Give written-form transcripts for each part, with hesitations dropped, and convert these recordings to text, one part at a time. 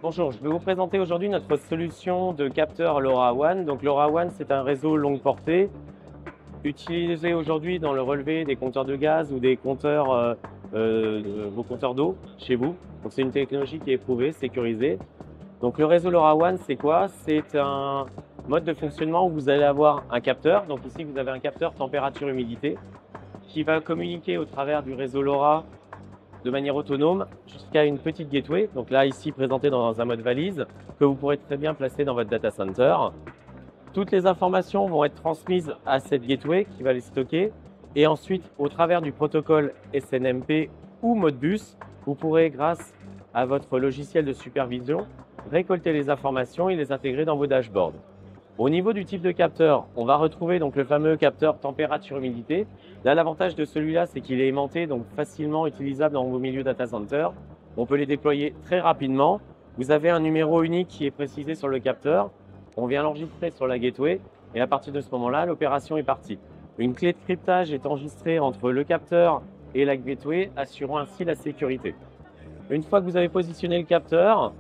Bonjour, je vais vous présenter aujourd'hui notre solution de capteur LoRaWAN. Donc LoRaWAN, c'est un réseau longue portée utilisé aujourd'hui dans le relevé des compteurs de gaz ou des compteurs, vos compteurs d'eau chez vous. Donc c'est une technologie qui est éprouvée, sécurisée. Donc le réseau LoRaWAN, c'est quoi? C'est un mode de fonctionnement où vous allez avoir un capteur. Donc ici, vous avez un capteur température-humidité qui va communiquer au travers du réseau LoRa de manière autonome jusqu'à une petite gateway. Donc là, ici, présentée dans un mode valise, que vous pourrez très bien placer dans votre data center. Toutes les informations vont être transmises à cette gateway qui va les stocker. Et ensuite, au travers du protocole SNMP ou Modbus, vous pourrez, grâce à votre logiciel de supervision, récolter les informations et les intégrer dans vos dashboards. Au niveau du type de capteur, on va retrouver donc le fameux capteur température-humidité. Là, l'avantage de celui-là, c'est qu'il est aimanté, donc facilement utilisable dans vos milieux data center. On peut les déployer très rapidement. Vous avez un numéro unique qui est précisé sur le capteur. On vient l'enregistrer sur la gateway et à partir de ce moment-là, l'opération est partie. Une clé de cryptage est enregistrée entre le capteur et la gateway, assurant ainsi la sécurité. Une fois que vous avez positionné le capteur,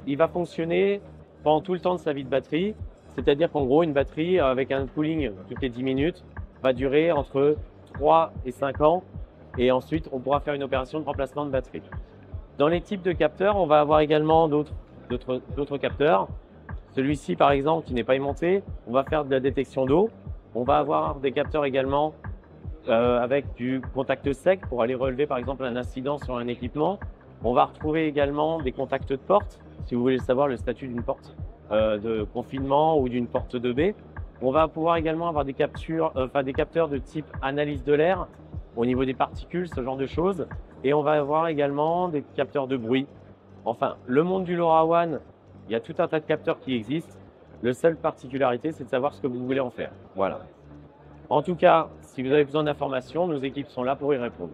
il va fonctionner pendant tout le temps de sa vie de batterie, c'est-à-dire qu'en gros, une batterie avec un cooling toutes les 10 minutes va durer entre 3 et 5 ans et ensuite on pourra faire une opération de remplacement de batterie. Dans les types de capteurs, on va avoir également d'autres capteurs. Celui-ci, par exemple, qui n'est pas aimanté, on va faire de la détection d'eau. On va avoir des capteurs également avec du contact sec pour aller relever, par exemple, un incident sur un équipement. On va retrouver également des contacts de porte, si vous voulez savoir le statut d'une porte de confinement ou d'une porte 2B. On va pouvoir également avoir des capteurs de type analyse de l'air au niveau des particules, ce genre de choses. Et on va avoir également des capteurs de bruit. Enfin, le monde du LoRaWAN, il y a tout un tas de capteurs qui existent. La seule particularité, c'est de savoir ce que vous voulez en faire. Voilà. En tout cas, si vous avez besoin d'informations, nos équipes sont là pour y répondre.